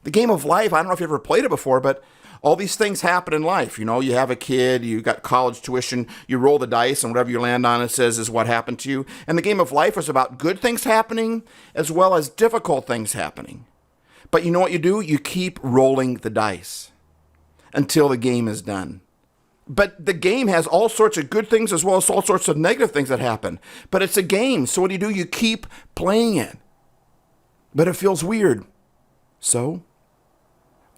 The game of life, I don't know if you've ever played it before, but all these things happen in life. You know, you have a kid, you got college tuition, you roll the dice, and whatever you land on, it says is what happened to you. And the game of life is about good things happening as well as difficult things happening. But you know what you do? You keep rolling the dice until the game is done. But the game has all sorts of good things as well as all sorts of negative things that happen. But it's a game, so what do? You keep playing it. But it feels weird. So?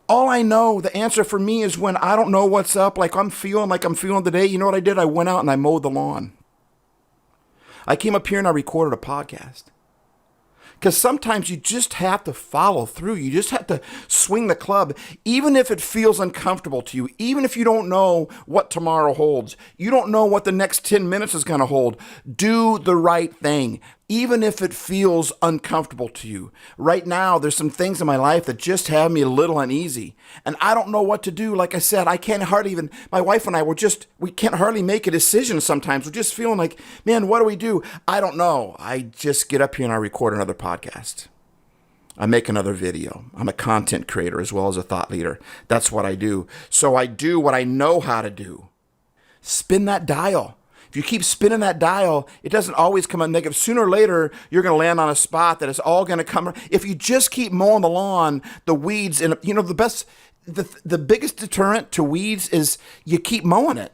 All I know, the answer for me is when I don't know what's up, like I'm feeling today, you know what I did? I went out and I mowed the lawn. I came up here and I recorded a podcast. Because sometimes you just have to follow through. You just have to swing the club, even if it feels uncomfortable to you, even if you don't know what tomorrow holds. You don't know what the next 10 minutes is going to hold. Do the right thing, even if it feels uncomfortable to you. Right now, there's some things in my life that just have me a little uneasy. And I don't know what to do. Like I said, I can't hardly even, my wife and I we can't hardly make a decision sometimes. We're just feeling like, man, what do we do? I don't know. I just get up here and I record another podcast. I make another video. I'm a content creator as well as a thought leader. That's what I do. So I do what I know how to do. Spin that dial. If you keep spinning that dial, it doesn't always come out negative. Sooner or later, you're going to land on a spot that is all going to come. If you just keep mowing the lawn, the weeds, and you know, the biggest deterrent to weeds is you keep mowing it.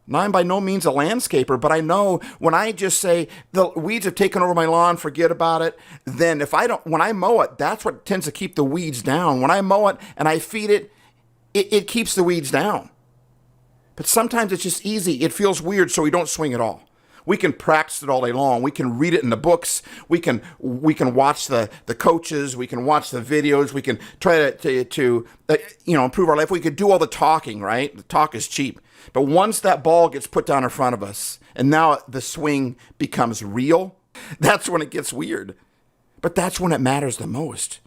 Now, I'm by no means a landscaper, but I know when I just say the weeds have taken over my lawn, forget about it, then when I mow it, that's what tends to keep the weeds down. When I mow it and I feed it, it keeps the weeds down. But sometimes it's just easy. It feels weird, so we don't swing at all. We can practice it all day long. We can read it in the books. We can watch the coaches. We can watch the videos. We can try to improve our life. We could do all the talking, right? The talk is cheap. But once that ball gets put down in front of us, and now the swing becomes real, that's when it gets weird. But that's when it matters the most.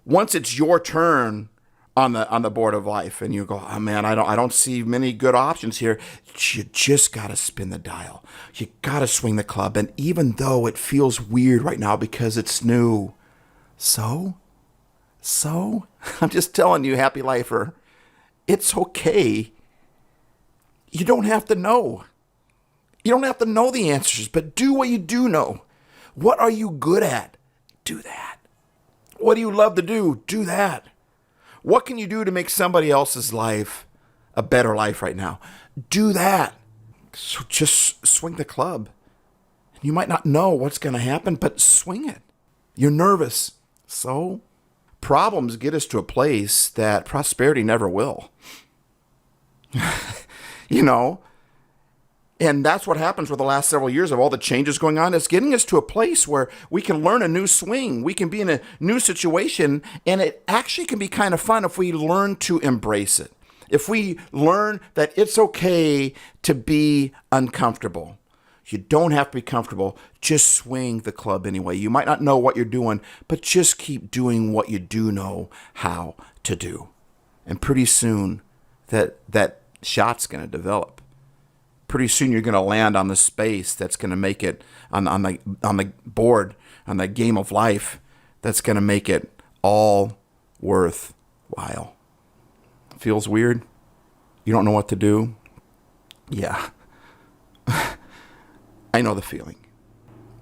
Once it's your turn on the board of life, and you go, oh man, I don't see many good options here. You just gotta spin the dial. You gotta swing the club, and even though it feels weird right now because it's new, so I'm just telling you, happy lifer, it's okay. You don't have to know. You don't have to know the answers, but do what you do know. What are you good at? Do that. What do you love to do? Do that. What can you do to make somebody else's life a better life right now? Do that. So just swing the club. You might not know what's going to happen, but swing it. You're nervous. So problems get us to a place that prosperity never will. And that's what happens with the last several years of all the changes going on. It's getting us to a place where we can learn a new swing. We can be in a new situation, and it actually can be kind of fun if we learn to embrace it. If we learn that it's okay to be uncomfortable. You don't have to be comfortable. Just swing the club anyway. You might not know what you're doing, but just keep doing what you do know how to do. And pretty soon, that shot's going to develop. Pretty soon you're going to land on the space that's going to make it on the board, on the game of life, that's going to make it all worthwhile. Feels weird? You don't know what to do? Yeah. I know the feeling.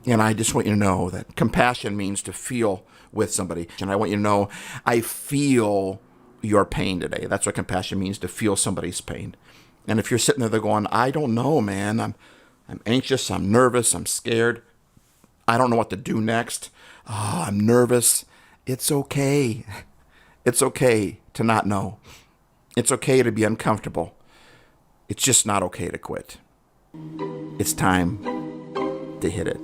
And I just want you to know that compassion means to feel with somebody. And I want you to know I feel your pain today. That's what compassion means, to feel somebody's pain. And if you're sitting there going, I don't know, man. I'm anxious. I'm nervous. I'm scared. I don't know what to do next. Oh, I'm nervous. It's okay. It's okay to not know. It's okay to be uncomfortable. It's just not okay to quit. It's time to hit it.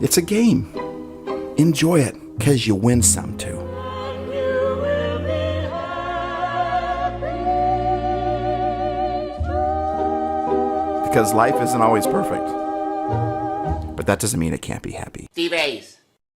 It's a game. Enjoy it, because you win some too. Because life isn't always perfect. But that doesn't mean it can't be happy. Steve Ace.